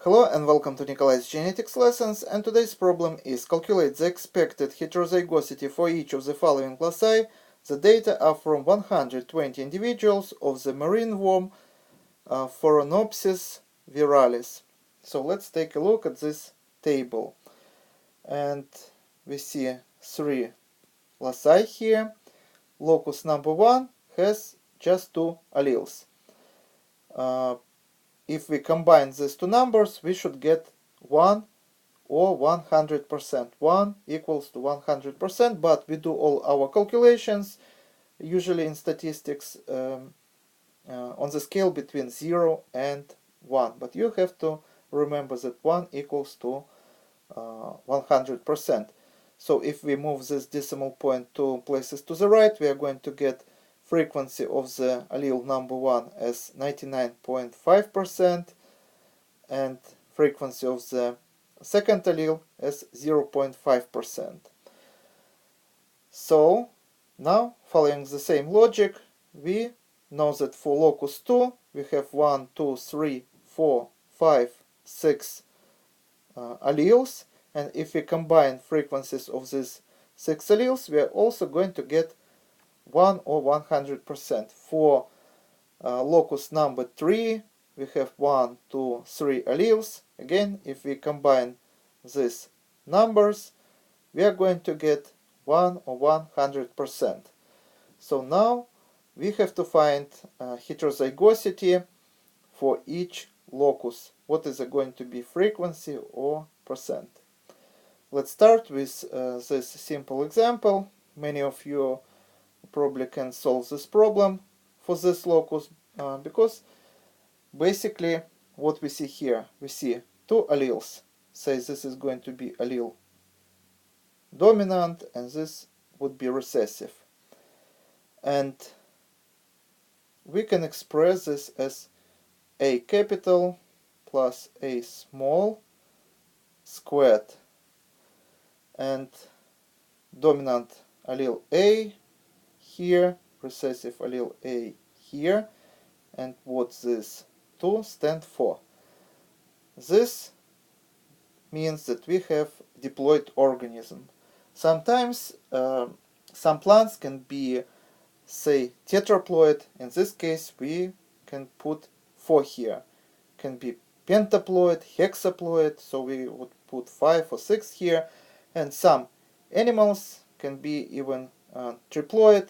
Hello and welcome to Nikolay's genetics lessons, and today's problem is calculate the expected heterozygosity for each of the following loci. The data are from 120 individuals of the marine worm Phoromopsis viralis. So let's take a look at this table. And we see three loci here. Locus number 1 has just two alleles. If we combine these two numbers, we should get 1 or 100%. 1 equals to 100%, but we do all our calculations, usually in statistics, on the scale between 0 and 1. But you have to remember that 1 equals to 100%. So if we move this decimal point 2 places to the right, we are going to get frequency of the allele number 1 as 99.5% and frequency of the second allele as 0.5%. So now, following the same logic, we know that for locus 2 we have 1, 2, 3, 4, 5, 6 alleles, and if we combine frequencies of these 6 alleles, we are also going to get 1 or 100%. For locus number 3, we have 1, 2, 3 alleles. Again, if we combine these numbers, we are going to get 1 or 100%. So now we have to find heterozygosity for each locus. What is going to be frequency or percent? Let's start with this simple example. Many of you probably can solve this problem for this locus because basically what we see here, we see two alleles. Say this is going to be allele dominant and this would be recessive. And we can express this as A capital plus A small squared, and dominant allele A here, recessive allele A here, and what this 2 stand for. This means that we have diploid organism. Sometimes some plants can be, say, tetraploid. In this case we can put 4 here. Can be pentaploid, hexaploid, so we would put 5 or 6 here. And some animals can be even triploid.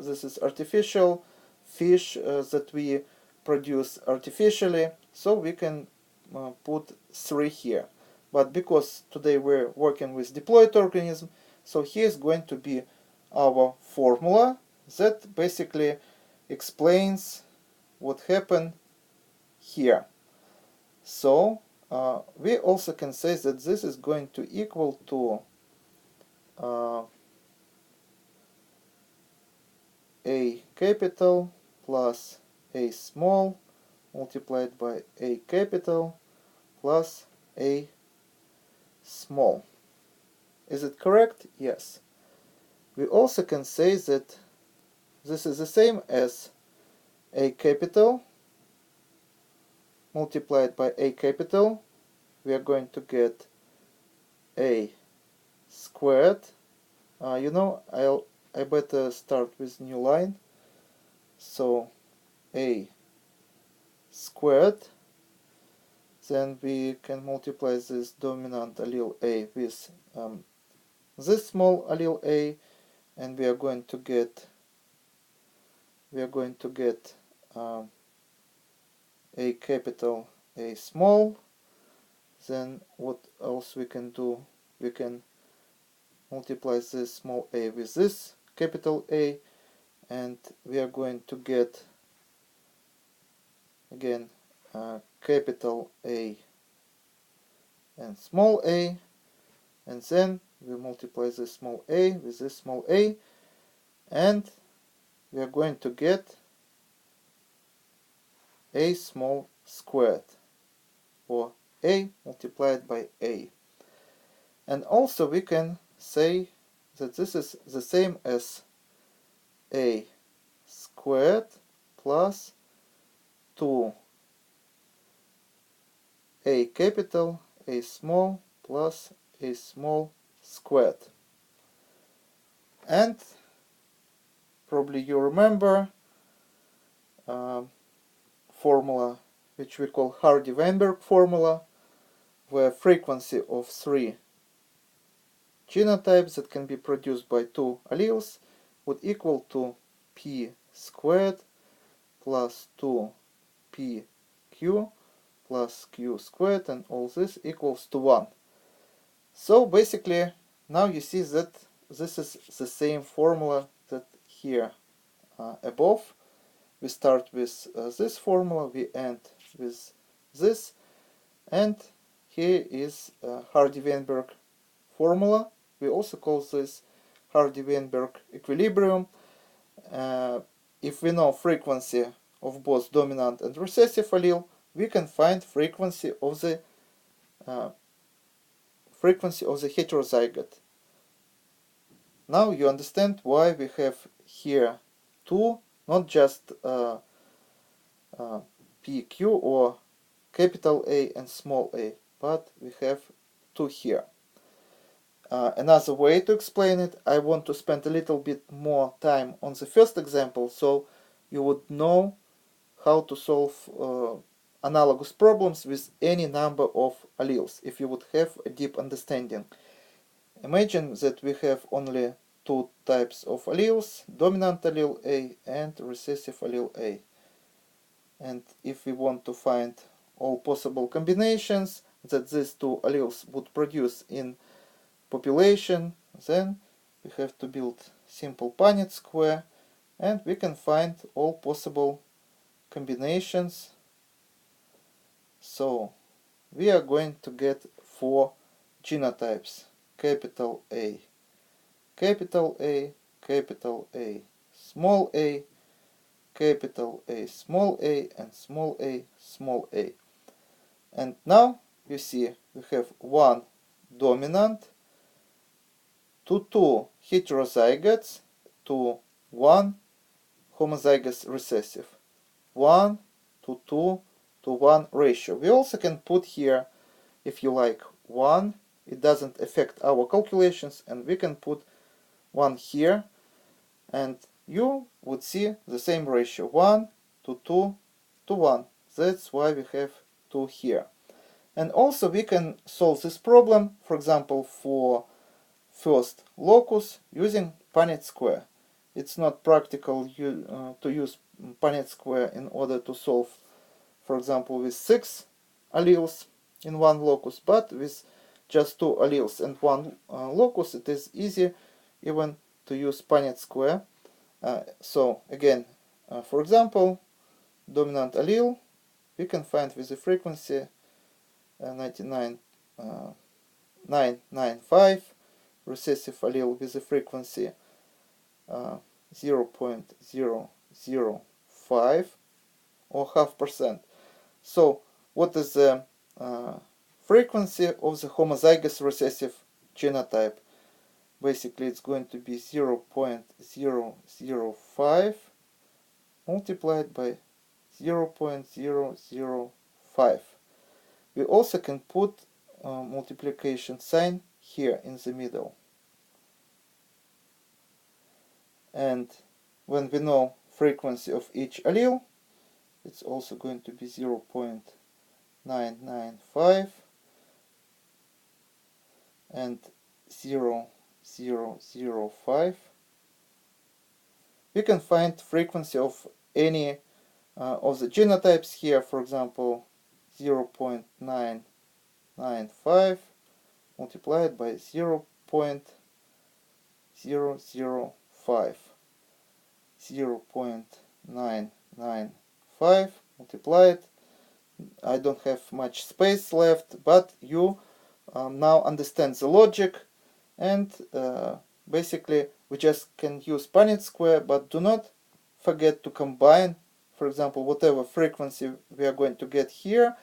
This is artificial fish that we produce artificially, so we can put 3 here. But because today we're working with diploid organism, so here is going to be our formula that basically explains what happened here. So we also can say that this is going to equal to A capital plus A small multiplied by A capital plus A small. Is it correct? Yes. We also can say that this is the same as A capital multiplied by A capital. We are going to get A squared. I better start with new line. So A squared. Then we can multiply this dominant allele A with this small allele A, and we are going to get A capital A small. Then what else we can do? We can multiply this small a with this capital A, and we are going to get again capital A and small a, and then we multiply this small a with this small a, and we are going to get A small squared, or A multiplied by A. And also we can say that this is the same as A squared plus 2 A capital, A small, plus A small squared. And probably you remember formula which we call Hardy-Weinberg formula, where frequency of three genotypes that can be produced by two alleles would equal to p squared plus 2pq plus q squared, and all this equals to 1. So basically now you see that this is the same formula that here above. We start with this formula, we end with this, and here is Hardy-Weinberg formula. We also call this Hardy-Weinberg equilibrium. If we know frequency of both dominant and recessive allele, we can find frequency of the heterozygote. Now you understand why we have here two, not just PQ or capital A and small a, but we have two here. Another way to explain it, I want to spend a little bit more time on the first example, so you would know how to solve analogous problems with any number of alleles, if you would have a deep understanding. Imagine that we have only two types of alleles, dominant allele A and recessive allele A. And if we want to find all possible combinations that these two alleles would produce in population, then we have to build simple Punnett square, and we can find all possible combinations. So we are going to get four genotypes: capital A, capital A, capital A, small a, capital A, small a, and small a, small a. And now you see we have one dominant to two heterozygotes to one homozygous recessive. 1 to 2 to 1 ratio. We also can put here, if you like, 1. It doesn't affect our calculations, and we can put 1 here, and you would see the same ratio, 1 to 2 to 1. That's why we have 2 here. And also we can solve this problem, for example, for first locus using Punnett square. It's not practical to use Punnett square in order to solve, for example, with 6 alleles in one locus, but with just 2 alleles and one locus, it is easy even to use Punnett square. So again, for example, dominant allele we can find with the frequency 995, recessive allele with the frequency 0.005 or 0.5%. So what is the frequency of the homozygous recessive genotype? Basically it's going to be 0.005 multiplied by 0.005. We also can put multiplication sign here in the middle. And when we know frequency of each allele, it's also going to be 0.995 and 0.005. We can find frequency of any of the genotypes here, for example, 0.995 multiplied by 0.005. 0.995 multiplied. I don't have much space left, but you now understand the logic, and basically we just can use Punnett square, but do not forget to combine. For example, whatever frequency we are going to get here,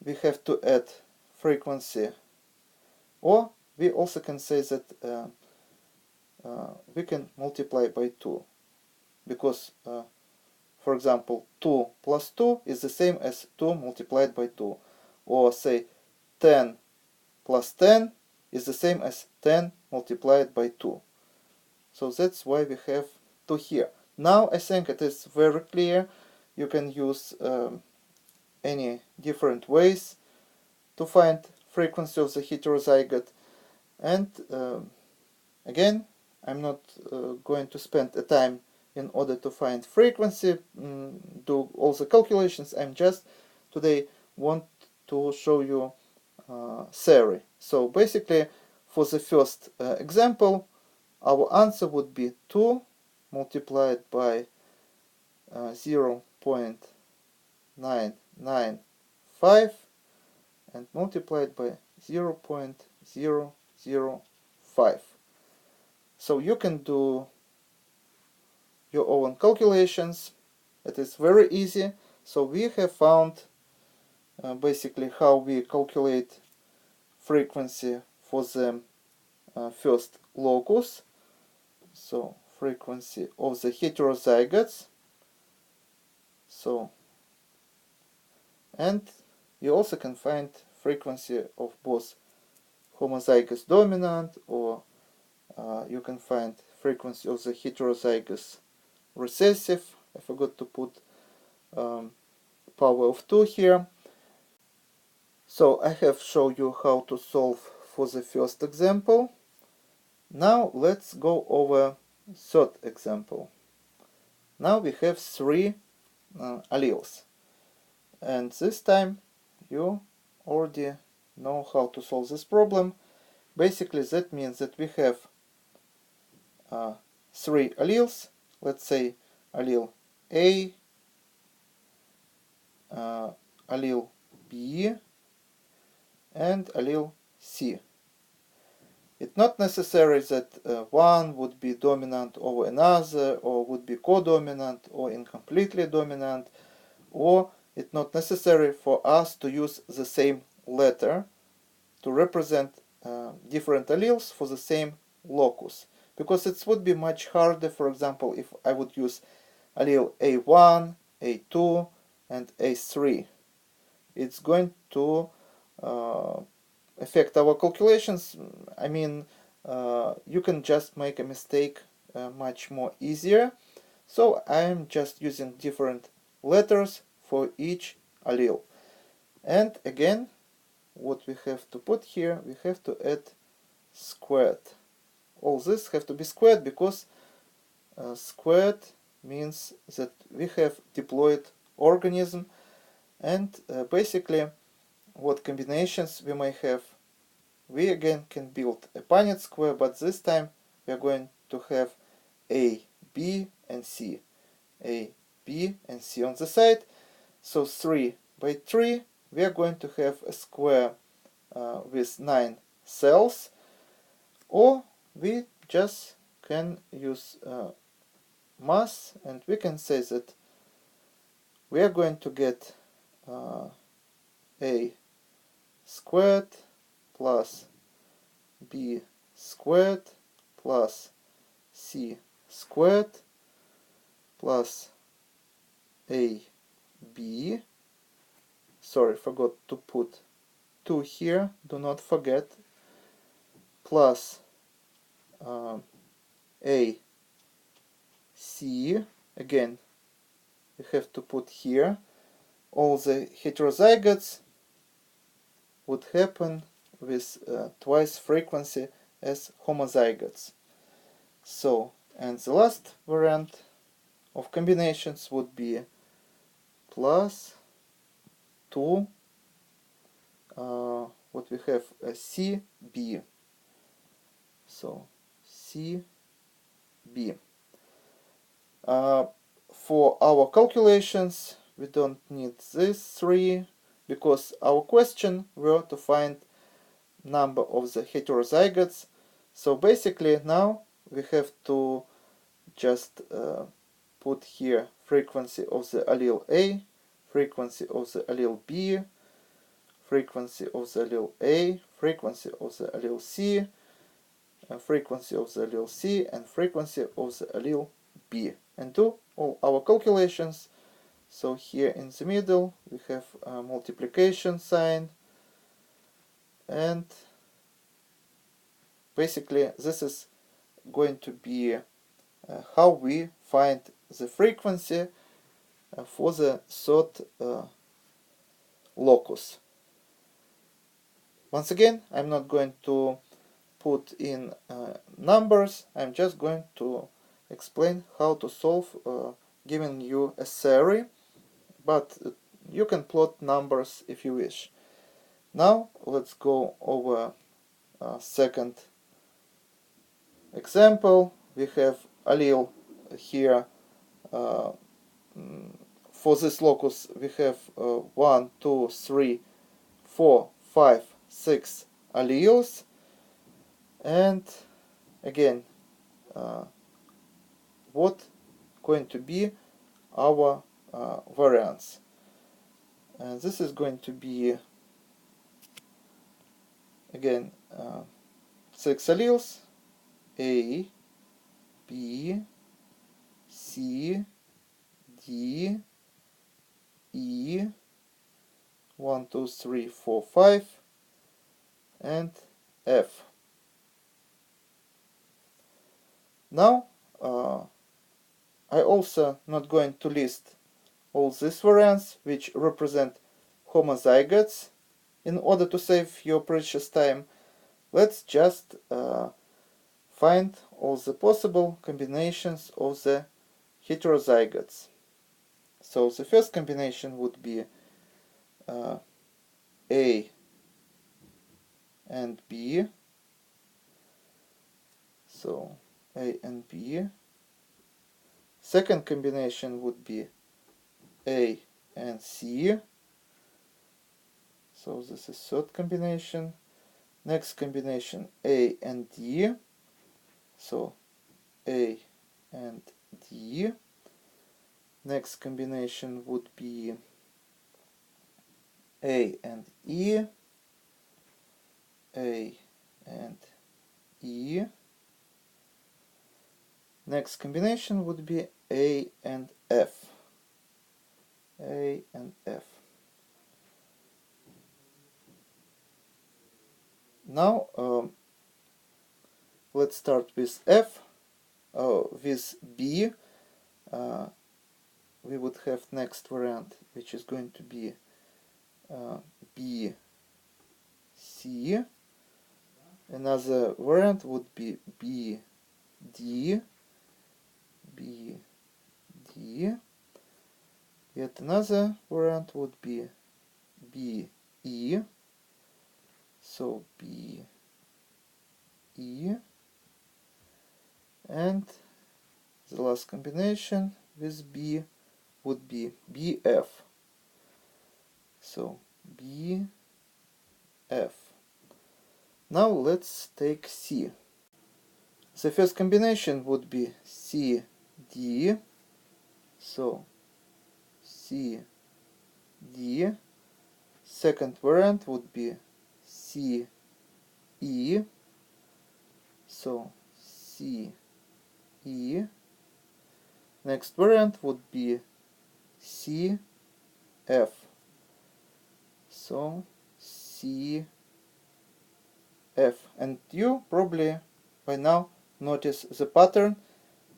we have to add frequency, or we also can say that we can multiply by 2, because for example 2 plus 2 is the same as 2 multiplied by 2, or say 10 plus 10 is the same as 10 multiplied by 2. So that's why we have 2 here. Now I think it is very clear. You can use any different ways to find frequency of the heterozygote. And again, I'm not going to spend a time in order to find frequency, do all the calculations. I'm just today want to show you theory. So basically, for the first example, our answer would be 2 multiplied by 0.995 and multiplied by 0.005. So you can do your own calculations. It is very easy. So we have found basically how we calculate frequency for the first locus. So frequency of the heterozygotes. So, and you also can find frequency of both homozygous dominant, or you can find frequency of the heterozygous recessive. I forgot to put power of 2 here. So I have shown you how to solve for the first example. Now let's go over third example. Now we have 3 alleles, and this time you already know how to solve this problem. Basically that means that we have 3 alleles. Let's say allele A, allele B, and allele C. It's not necessary that one would be dominant over another, or would be codominant, or incompletely dominant, or it's not necessary for us to use the same letter to represent different alleles for the same locus. Because it would be much harder, for example, if I would use allele A1, A2, and A3. It's going to affect our calculations. I mean, you can just make a mistake much more easier. So I am just using different letters for each allele. And again, what we have to put here, we have to add squared. All this have to be squared because squared means that we have diploid organism, and basically what combinations we may have, we again can build a Punnett square, but this time we are going to have A, B, and C. A, B, and C on the side. So 3 by 3, we are going to have a square with 9 cells, or we just can use mass, and we can say that we are going to get A squared plus B squared plus C squared plus AB, sorry, forgot to put 2 here, do not forget, plus AC, again we have to put here. All the heterozygotes would happen with twice frequency as homozygotes. So, and the last variant of combinations would be plus 2, what we have, CB. So CB. For our calculations, we don't need these 3, because our question were to find number of the heterozygotes. So basically now we have to just put here frequency of the allele A, frequency of the allele B, frequency of the allele A, frequency of the allele C, frequency of the allele C, and frequency of the allele B, and do all our calculations. So here in the middle we have a multiplication sign, and basically this is going to be how we find the frequency for the third locus. Once again, I'm not going to put in numbers, I'm just going to explain how to solve giving you a theory, but you can plot numbers if you wish. Now let's go over a second example. We have allele here. For this locus we have 1, 2, 3, 4, 5, 6 alleles, and again what going to be our variance, and this is going to be again 6 alleles: A, B, C, D, E, 1, 2, 3, 4, 5, and F. Now I also not going to list all these variants which represent homozygotes in order to save your precious time. Let's just find all the possible combinations of the heterozygotes. So the first combination would be A and B. So A and B. Second combination would be A and C. So this is third combination. Next combination A and D. So A and D. Next combination would be A and E. A and E. Next combination would be A and F. A and F. Now let's start with F. With B we would have next variant, which is going to be B, C. Another variant would be B, D, B, D. Yet another variant would be B, E. So B, E. And the last combination with B would be BF. So BF. Now let's take C. The first combination would be CD. So CD. Second variant would be CE. So CE. Next variant would be CF. So CF. And you probably by now notice the pattern.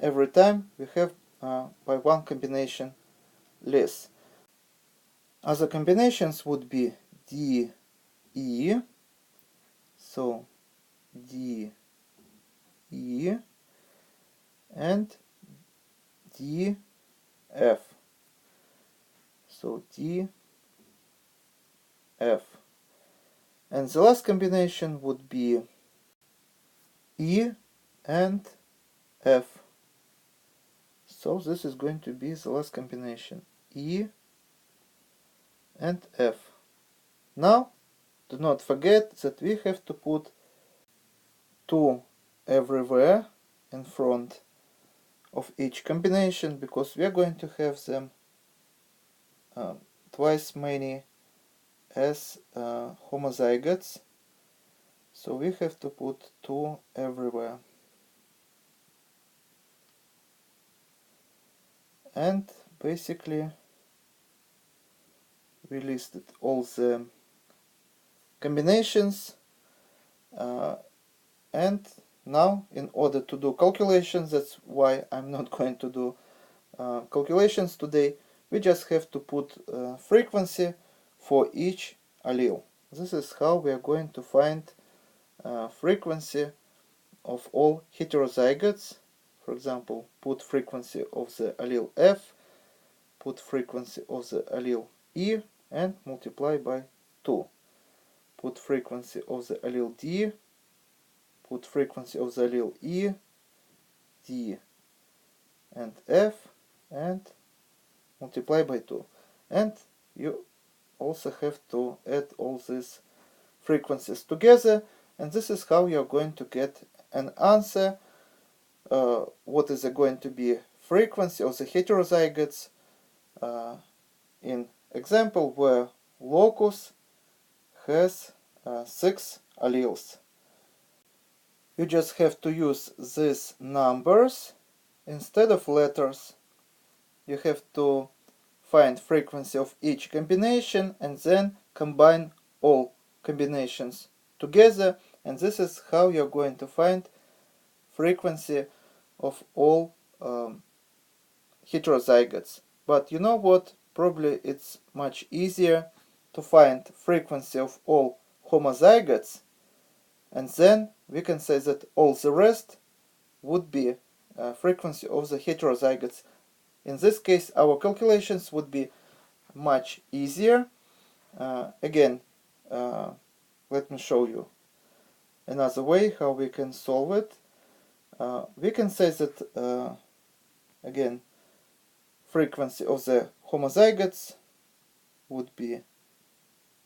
Every time we have by one combination less. Other combinations would be DE. So DE and DF. So DF. And the last combination would be E and F. So this is going to be the last combination, E and F. Now do not forget that we have to put 2 everywhere in front of each combination, because we are going to have them twice many as homozygotes. So we have to put 2 everywhere. And basically we listed all the combinations, and now in order to do calculations, that's why I'm not going to do calculations today, we just have to put frequency for each allele. This is how we are going to find frequency of all heterozygotes. For example, put frequency of the allele F, put frequency of the allele E, and multiply by 2. Put frequency of the allele D, put frequency of the allele E, D, and F, and multiply by 2. And you also have to add all these frequencies together, and this is how you're going to get an answer. What is going to be frequency of the heterozygotes in example where locus has 6 alleles. You just have to use these numbers instead of letters. You have to find frequency of each combination and then combine all combinations together, and this is how you're going to find frequency of all heterozygotes. But you know what? Probably it's much easier to find frequency of all homozygotes, and then we can say that all the rest would be frequency of the heterozygotes. In this case, our calculations would be much easier. Again, let me show you another way how we can solve it. We can say that, again, frequency of the homozygotes would be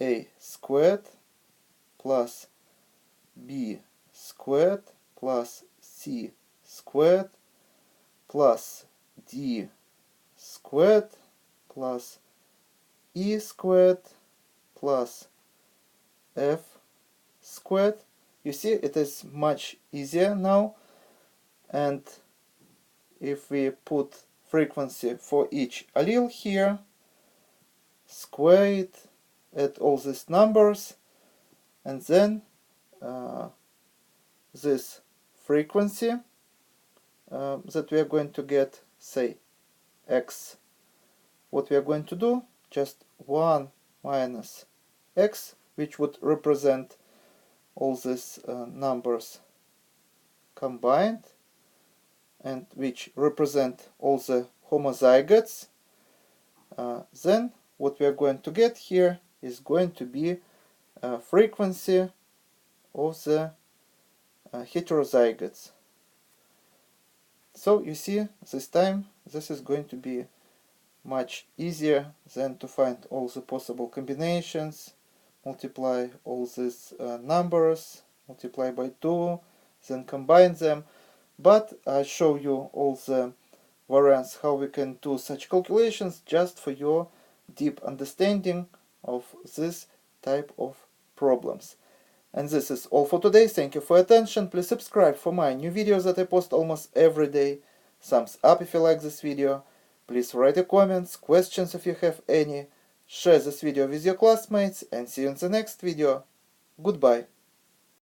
A squared plus B squared plus C squared plus D squared plus E squared plus F squared. You see, it is much easier now, and if we put frequency for each allele here, square it, add all these numbers, and then this frequency that we are going to get, say x, what we are going to do, just 1 minus x, which would represent all these numbers combined, and which represent all the homozygotes. Then what we are going to get here is going to be frequency of the heterozygotes. So you see, this time this is going to be much easier than to find all the possible combinations, multiply all these numbers, multiply by 2, then combine them. But I show you all the variants how we can do such calculations just for your deep understanding of this type of problems. And this is all for today. Thank you for your attention. Please subscribe for my new videos that I post almost every day. Thumbs up if you like this video. Please write your comments, questions if you have any. Share this video with your classmates, and see you in the next video. Goodbye.